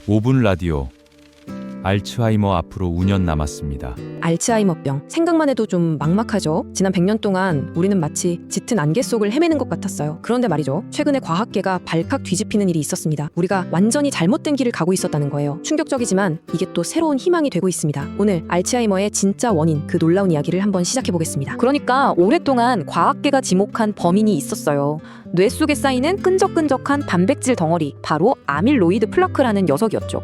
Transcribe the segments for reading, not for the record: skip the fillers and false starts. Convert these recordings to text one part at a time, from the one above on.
5분 라디오. 알츠하이머 앞으로 5년 남았습니다. 알츠하이머병, 생각만 해도 좀 막막하죠. 지난 100년 동안 우리는 마치 짙은 안개 속을 헤매는 것 같았어요. 그런데 말이죠, 최근에 과학계가 발칵 뒤집히는 일이 있었습니다. 우리가 완전히 잘못된 길을 가고 있었다는 거예요. 충격적이지만 이게 또 새로운 희망이 되고 있습니다. 오늘 알츠하이머의 진짜 원인, 그 놀라운 이야기를 한번 시작해보겠습니다. 그러니까 오랫동안 과학계가 지목한 범인이 있었어요. 뇌 속에 쌓이는 끈적끈적한 단백질 덩어리, 바로 아밀로이드 플라크라는 녀석이었죠.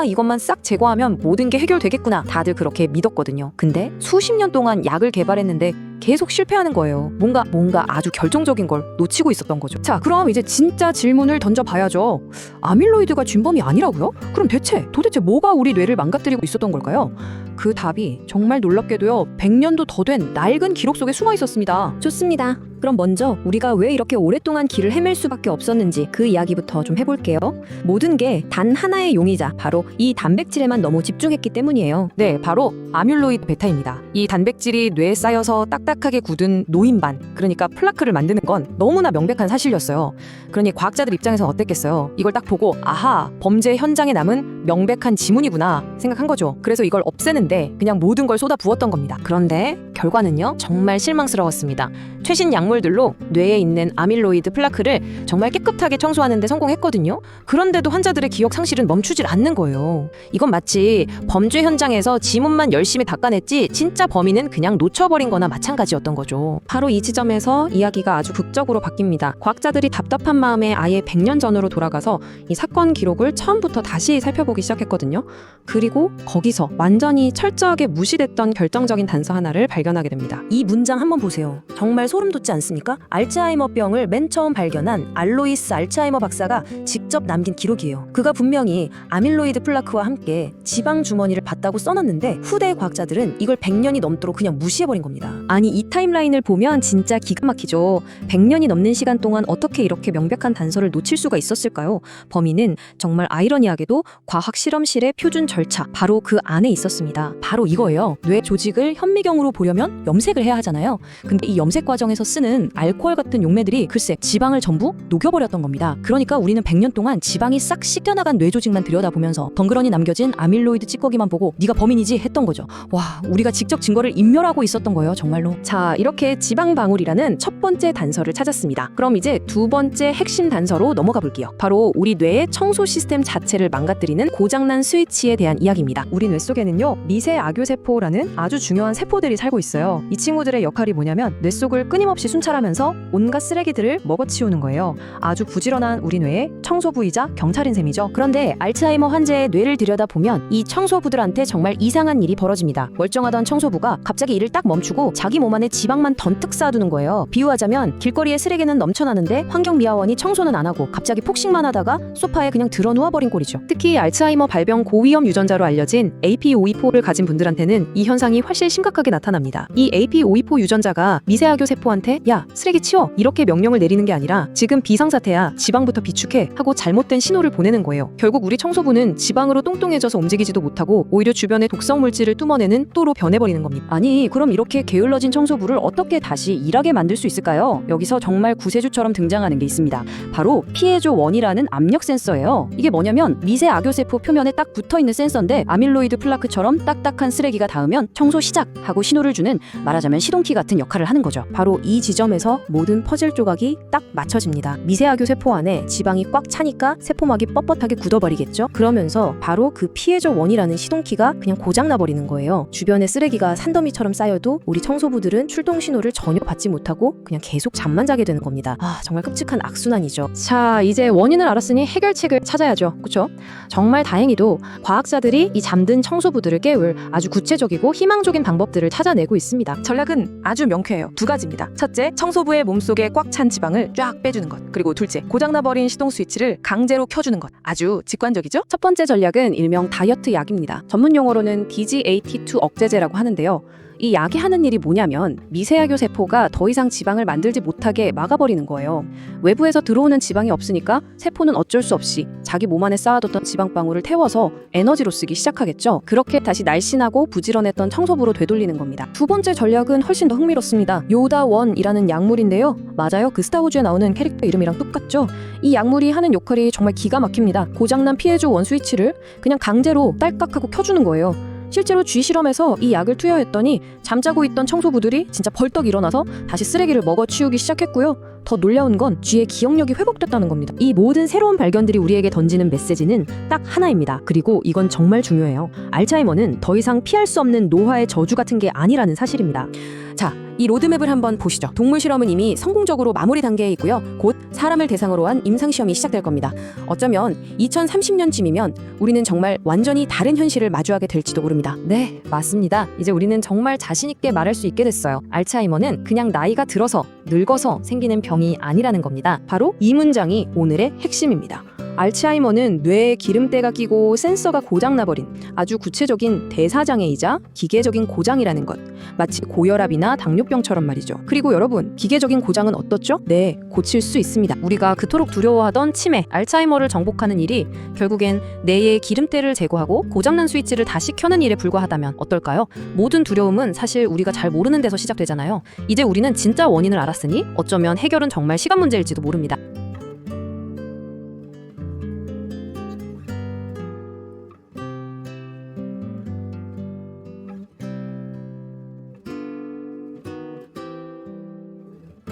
이것만 싹 제거하면 모든 게 해결되겠구나, 다들 그렇게 믿었거든요. 근데 수십 년 동안 약을 개발했는데 계속 실패하는 거예요. 뭔가 아주 결정적인 걸 놓치고 있었던 거죠. 자, 그럼 이제 진짜 질문을 던져봐야죠. 아밀로이드가 준범이 아니라고요? 그럼 도대체 뭐가 우리 뇌를 망가뜨리고 있었던 걸까요? 그 답이 정말 놀랍게도요, 100년도 더 된 낡은 기록 속에 숨어 있었습니다. 좋습니다. 그럼 먼저 우리가 왜 이렇게 오랫동안 길을 헤맬 수밖에 없었는지 그 이야기부터 좀 해볼게요. 모든 게 단 하나의 용의자, 바로 이 단백질에만 너무 집중했기 때문이에요. 네, 바로 아밀로이드 베타입니다. 이 단백질이 뇌에 쌓여서 딱딱하게 굳은 노인반, 그러니까 플라크를 만드는 건 너무나 명백한 사실이었어요. 그러니 과학자들 입장에선 어땠겠어요? 이걸 딱 보고 아하, 범죄 현장에 남은 명백한 지문이구나 생각한 거죠. 그래서 이걸 없애는데 그냥 모든 걸 쏟아부었던 겁니다. 그런데 결과는요, 정말 실망스러웠습니다. 최신 약물들로 뇌에 있는 아밀로이드 플라크를 정말 깨끗하게 청소하는 데 성공했거든요. 그런데도 환자들의 기억 상실은 멈추질 않는 거예요. 이건 마치 범죄 현장에서 지문만 열심히 닦아냈지 진짜 범인은 그냥 놓쳐버린 거나 마찬가지였던 거죠. 바로 이 지점에서 이야기가 아주 극적으로 바뀝니다. 과학자들이 답답한 마음에 아예 100년 전으로 돌아가서 이 사건 기록을 처음부터 다시 살펴보기 시작했거든요. 그리고 거기서 완전히 철저하게 무시됐던 결정적인 단서 하나를 발견하게 됩니다. 이 문장 한번 보세요. 정말 소름 돋지 않습니까? 알츠하이머병을 맨 처음 발견한 알로이스 알츠하이머 박사가 직접 남긴 기록이에요. 그가 분명히 아밀로이드 플라크와 함께 지방 주머니를 봤다고 써놨는데 후대 과학자들은 이걸 100년이 넘도록 그냥 무시해버린 겁니다. 아니, 이 타임라인을 보면 진짜 기가 막히죠. 100년이 넘는 시간 동안 어떻게 이렇게 명백한 단서를 놓칠 수가 있었을까요? 범인은 정말 아이러니하게도 과학 실험실의 표준 절차, 바로 그 안에 있었습니다. 바로 이거예요. 뇌 조직을 현미경으로 보려면 염색을 해야 하잖아요. 근데 이 염색 과정에서 쓰는 알코올 같은 용매들이 글쎄 지방을 전부 녹여버렸던 겁니다. 그러니까 우리는 100년 동안 지방이 싹 씻겨나간 뇌 조직만 들여다보면서 덩그러니 남겨진 아밀로이드 찌꺼기만 보고 네가 범인이지 했던 거죠. 와, 우리가 직접 증거를 인멸하고 있었던 거예요, 정말로. 자, 이렇게 지방방울이라는 첫 번째 단서를 찾았습니다. 그럼 이제 두 번째 핵심 단서로 넘어가 볼게요. 바로 우리 뇌의 청소 시스템 자체를 망가뜨리는 고장난 스위치에 대한 이야기입니다. 우리 뇌 속에는요, 미세 악교세포라는 아주 중요한 세포들이 살고 있어요. 이 친구들의 역할이 뭐냐면 뇌 속을 끊임없이 순찰하면서 온갖 쓰레기들을 먹어치우는 거예요. 아주 부지런한 우리 뇌의 청소부이자 경찰인 셈이죠. 그런데 알츠하이머 환자의 뇌를 들여다보면 이 청소부들한테 정말 이상한 일이 벌어집니다. 멀쩡하던 청소부가 갑자기 일을 딱 멈추고 자기 몸 안에 지방만 던뜩 쌓아두는 거예요. 비유하자면 길거리에 쓰레기는 넘쳐나는데 환경미화원이 청소는 안 하고 갑자기 폭식만 하다가 소파에 그냥 들어 누워버린 꼴이죠. 특히 알츠하이머 발병 고위험 유전자로 알려진 AP524를 가진 분들한테는 이 현상이 훨씬 심각하게 나타납니다. 이 AP524 유전자가 미세하교 세포한테 야, 쓰레기 치워, 이렇게 명령을 내리는 게 아니라 지금 비상사태야, 지방부터 비축해 하고 잘못된 신호를 보내는 거예요. 결국 우리 청소부는 지방으로 똥똥해져서 움직이지도 못하고 오히려 주변의 독성 물질을 뿜어내는 또로 변해버리는 겁니다. 아니, 그럼 이렇게 게을러진 청소부를 어떻게 다시 일하게 만들 수 있을까요? 여기서 정말 구세주처럼 등장하는 게 있습니다. 바로 피에조1이라는 압력 센서예요. 이게 뭐냐면 미세 악교세포 표면에 딱 붙어있는 센서인데 아밀로이드 플라크처럼 딱딱한 쓰레기가 닿으면 청소 시작 하고 신호를 주는, 말하자면 시동키 같은 역할을 하는 거죠. 바로 이 지점에서 모든 퍼즐 조각이 딱 맞춰집니다. 미세하교 세포 안에 지방이 꽉 차니까 세포막이 뻣뻣하게 굳어버리겠죠. 그러면서 바로 그 피에조1이라는 시동키가 그냥 고장나버리는 거예요. 주변에 쓰레기가 산더미처럼 쌓여도 우리 청소부들은 출동 신호를 전혀 받지 못하고 그냥 계속 잠만 자게 되는 겁니다. 정말 끔찍한 악순환이죠. 자, 이제 원인을 알았으니 해결책을 찾아야죠. 그쵸? 정말 다행히도 과학자들이 이 잠든 청소부들을 깨울 아주 구체적이고 희망적인 방법들을 찾아내고 있습니다. 전략은 아주 명쾌해요. 두 가지입니다. 첫째, 청소부의 몸속에 꽉 찬 지방을 쫙 빼주는 것. 그리고 둘째, 고장나버린 시동 스위치를 강제로 켜주는 것. 아주 직관적이죠? 첫 번째 전략은 일명 다이어트 약입니다. 전문 용어로는 DGAT2 억제제라고 하는데요. 이 약이 하는 일이 뭐냐면 미세하교 세포가 더 이상 지방을 만들지 못하게 막아버리는 거예요. 외부에서 들어오는 지방이 없으니까 세포는 어쩔 수 없이 자기 몸 안에 쌓아뒀던 지방방울을 태워서 에너지로 쓰기 시작하겠죠. 그렇게 다시 날씬하고 부지런했던 청소부로 되돌리는 겁니다. 두 번째 전략은 훨씬 더 흥미롭습니다. 요다원이라는 약물인데요. 맞아요. 그 스타워즈에 나오는 캐릭터 이름이랑 똑같죠. 이 약물이 하는 역할이 정말 기가 막힙니다. 고장난 피해주 원스위치를 그냥 강제로 딸깍하고 켜주는 거예요. 실제로 쥐 실험에서 이 약을 투여했더니 잠자고 있던 청소부들이 진짜 벌떡 일어나서 다시 쓰레기를 먹어치우기 시작했고요. 더 놀라운 건 쥐의 기억력이 회복됐다는 겁니다. 이 모든 새로운 발견들이 우리에게 던지는 메시지는 딱 하나입니다. 그리고 이건 정말 중요해요. 알츠하이머는 더 이상 피할 수 없는 노화의 저주 같은 게 아니라는 사실입니다. 자, 이 로드맵을 한번 보시죠. 동물 실험은 이미 성공적으로 마무리 단계에 있고요. 곧 사람을 대상으로 한 임상시험이 시작될 겁니다. 어쩌면 2030년쯤이면 우리는 정말 완전히 다른 현실을 마주하게 될지도 모릅니다. 네, 맞습니다. 이제 우리는 정말 자신 있게 말할 수 있게 됐어요. 알츠하이머는 그냥 나이가 들어서 늙어서 생기는 병이 아니라는 겁니다. 바로 이 문장이 오늘의 핵심입니다. 알츠하이머는 뇌에 기름때가 끼고 센서가 고장나버린 아주 구체적인 대사장애이자 기계적인 고장이라는 것. 마치 고혈압이나 당뇨병처럼 말이죠. 그리고 여러분, 기계적인 고장은 어떻죠? 네, 고칠 수 있습니다. 우리가 그토록 두려워하던 치매, 알츠하이머를 정복하는 일이 결국엔 뇌의 기름때를 제거하고 고장난 스위치를 다시 켜는 일에 불과하다면 어떨까요? 모든 두려움은 사실 우리가 잘 모르는 데서 시작되잖아요. 이제 우리는 진짜 원인을 알았으니 어쩌면 해결은 정말 시간 문제일지도 모릅니다.